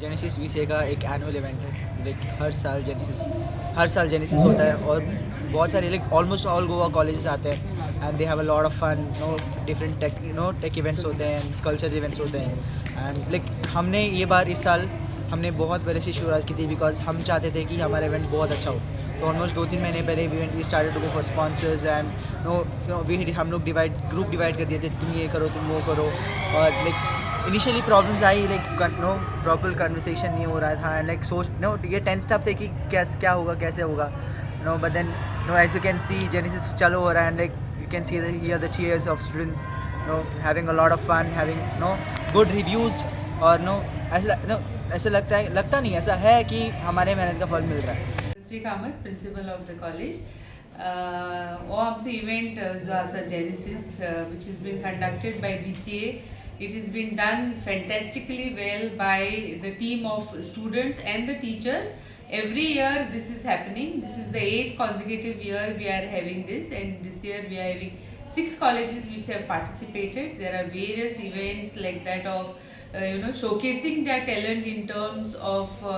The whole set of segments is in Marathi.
जेनेसिस वीसे का एक एनुअल इवेंट है। लाइक हर साल जेनेसिस होता है और बहुत सारे like almost all Goa colleges आते हैं and they have a lot of fun. Different tech events होते हैं, कल्चर इवेंट्स होते हैं एंड लाइक हमने ये बार इस साल हमने बहुत बड़े से शुरुआत की थी बिकॉज हम चाहते थे कि हमारा इवेंट बहुत अच्छा हो। तो ऑलमोस्ट 2-3 महीने पहले we started to go for sponsors and हम लोग ग्रुप डिवाइड कर दिए थे, तुम ये करो तुम वो करो। और लाइक इनिशियली प्रॉब्लम्स आई, लाइक प्रॉपर कन्वर्सेशन नहीं हो रहा था एंड लाइक ये टेंस स्टफ थे कि क्या होगा कैसे होगा। But then as you can see Genesis चालू हो रहा है and like you can see here the cheers of students having a lot of fun, having good reviews. और ऐसा लगता नहीं, ऐसा है कि हमारे मेहनत का फल मिल रहा है। Shri Kamat, principle of the college. वो आमचं इवेंट जो आसा genesis which has been conducted by BCA. It has been done fantastically well by the team of students and the teachers. Every year this is happening. This is the 8th consecutive year we are having this, and this year we are having 6 colleges which have participated. There are various events like that of showcasing their talent in terms of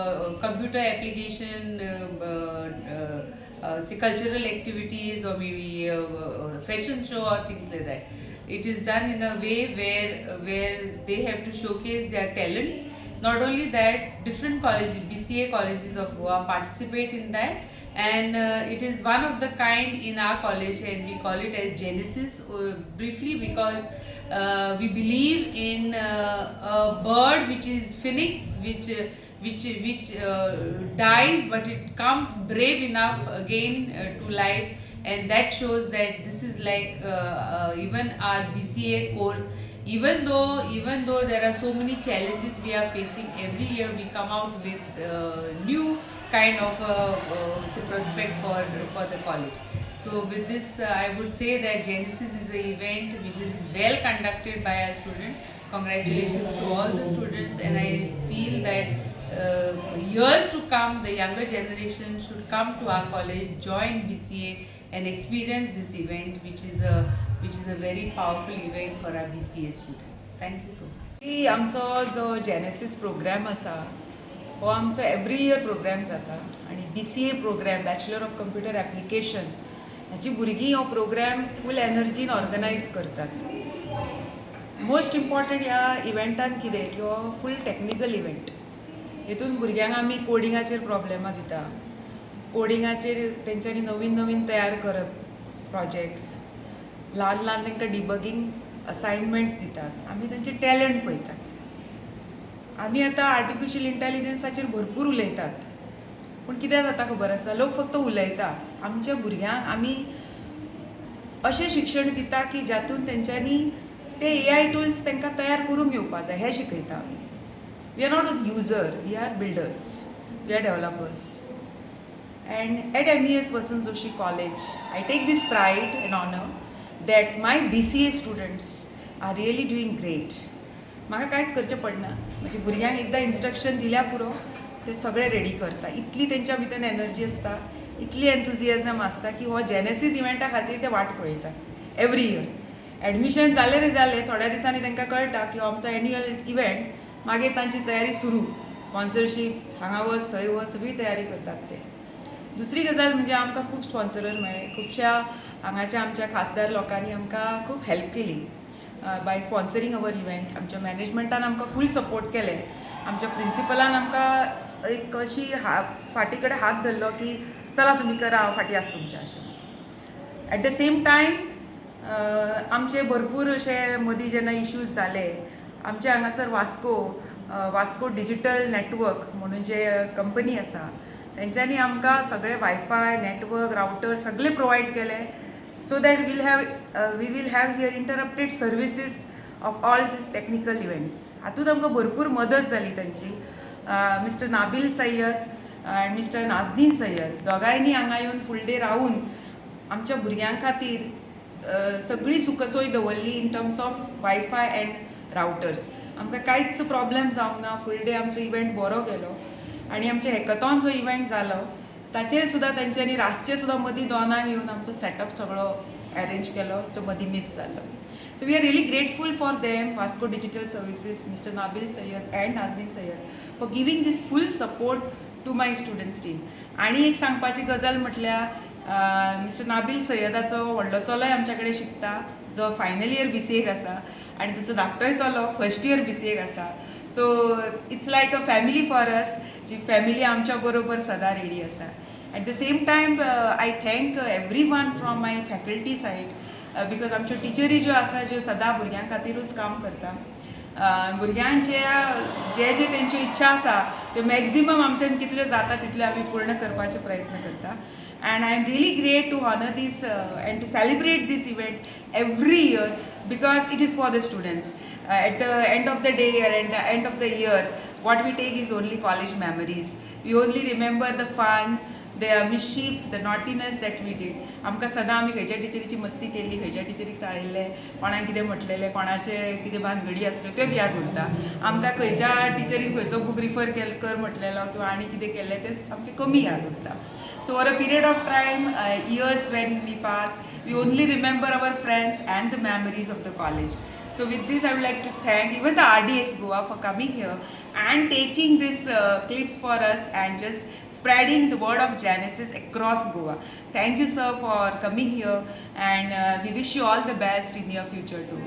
computer application, say cultural activities, or maybe fashion show or things like that. It is done in a way where they have to showcase their talents. Not only that, different colleges, BCA colleges of Goa participate in that, and it is one of the kind in our college, and we call it as Genesis briefly because we believe in a bird which is phoenix, which dies but it comes brave enough again to life, and that shows that this is like even our BCA course. Even though there are so many challenges we are facing, every year we come out with new kind of prospect for the college. So with this, I would say that Genesis is an event which is well conducted by our students. Congratulations to all the students, and I feel that years to come, the younger generation should come to our college, join BCA, and experience this event, which is a very powerful event for our BCA students. Thank you so much. आमचो जो जेनेसिस प्रोग्राम आसा हो आमचो एवरी इयर प्रोग्राम जाता आणि BCA program bachelor of computer application हाची भुरगीं हो प्रोग्राम फूल एनर्जीन ऑर्गनायज करतात. मोस्ट इम्पॉर्टंट ह्या इव्हेंटान कितें की हो फूल टॅक्निकल इव्हेंट. हितून भुरग्यांक आमी कोडिंगाचेर प्रॉब्लेमां दिता, कोडिंगाचेर तेंच्यांनी नवीन नवीन तयार करप प्रोजेक्ट्स, ल्हान ल्हान तांकां डिबगींग असायनमेंट्स दितात, आमी तेंचे टॅलंट पळयतात. आमी आतां आर्टिफिशियल इंटेलिजन्साचेर भरपूर उलयतात, पूण कितें जाता खबर आसा, लोक फक्त उलयता. आमच्या भुरग्यांक आमी अशें शिक्षण दिता की जातून तेंच्यांनी ते AI टूल्स तांकां तयार करूंक येवपा जाय हें शिकयता आमी. We are not a user, we are builders, we are developers. And at MES Vasant Joshi College, I take this pride and honor that my BCA students are really doing great. म्हाका कांयच करचें पडना, म्हणजे भुरग्यांक एकदां इन्स्ट्रक्शन दिल्या पुरो ते सगळे रेडी करता. इतली तेंच्या भितर एनर्जी आसता, इतली एन्थुजियाजम आसता की हो जेनेसिस इव्हेंटा खातीर ते वाट पळयतात एवरी इयर. एडमिशन जालें रे जालें, थोड्या दिसांनी तांकां कळटा की हो आमचो एन्युअल इव्हेंट, मागीर तांची तयारी सुरू. स्पॉन्सरशीप, हांगा वच थंय वच, सगळी तयारी करतात ते. दुसरी गजाल म्हणजे आमकां खूब स्पॉन्सरर मेळ्ळे. खुबश्या हांगाच्या आमच्या खासदार लोकांनी आमकां खूब हेल्प केली बाय स्पॉन्सरींग अवर इव्हेंट. आमच्या मॅनेजमेंटान आमकां फूल सपोर्ट केले. आमच्या प्रिंसिपलान आमकां एक अशी फाटी कडेन हात धरलो की चला तुमी करा, हांव फाटी आसा तुमच्या अशें. एट द सेम टायम आमचे भरपूर अशे मदीं जेन्ना इश्यूज जाले, आमचे हांगासर वास्को डिजिटल नेटवर्क म्हणून जे कंपनी आसा तेंच्यांनी आमकां सगळे वायफाय, नेटवर्क, रावटर सगळे प्रोवायड केले, so that we will have here interrupted services of all technical events. हातूंत आमकां भरपूर मदत जाली तांची. मिस्टर नाबील सय्यद आनी मिस्टर नाजनीन सय्यद दोगांयनी हांगा येवन फूल डे रावून आमच्या भुरग्यां खातीर सगळी सुखसोय दवरली in terms of wifi and routers. आमकां कांयच प्रॉब्लेम जावंक ना. फूल डे आमचो इव्हेंट बरो गेलो. आणि आमचे हॅकॅथॉन जो इव्हेंट जालो ताचेर सुद्दां तेंच्यांनी रातचे सुद्दां मदीं 2 येवन आमचो सेटअप सगळो अरेंज केलो, जो मदीं मिस जालो. So we are really grateful for them, Vasco Digital Services, Mr. Nabil Sayyed and Nazneen Sayyed, for giving this full support to my students team. आणि एक सांगपाची गजाल म्हटल्यार मिस्टर नाबील सय्यदाचो व्हडलो चलोय आमच्या कडेन शिकता, जो फायनल इयर BCA आसा, आनी ताचो धाकटोय चलो फर्स्ट इयर BCA आसा. So it's like a family for us, जी फॅमिली आमच्या बरोबर सदां रेडी आसा. At the same time I thank everyone from my faculty side, because आमच्यो टिचरी ज्यो आसा ज्यो सदां भुरग्यां खातीरूच काम करता. भुरग्यांचे जे तेंच्यो इच्छा आसा त्यो मॅक्झिमम आमच्यान कितल्यो जाता तितल्यो आमी पूर्ण करपाचे प्रयत्न करता. And I am really great to honor this and to celebrate this event every year because it is for the students. At the end of the day or at the end of the year, what we take is only college memories. We only remember the fun, the mischief, the naughtiness that we did. आमकां सदां आमी खंयच्या टिचरीची मस्ती केल्ली, खंयच्या टिचरीक चाळिल्लें, कोणाक कितें म्हटलेलें, कोणाचे कितें भानगडी आसल्यो त्योच याद उरता. आमकां खंयच्या टिचरीन खंयचो बूक रिफर कर म्हटलेलो किंवा आनी कितें केल्लें तें सामकें कमी याद उरता. So over a period of time, years when we pass, we only remember our friends and the memories of the college. So with this, I would like to thank even the RDX Goa for coming here and taking these clips for us and just spreading the word of Genesis across Goa. Thank you, sir, for coming here, and we wish you all the best in your future too.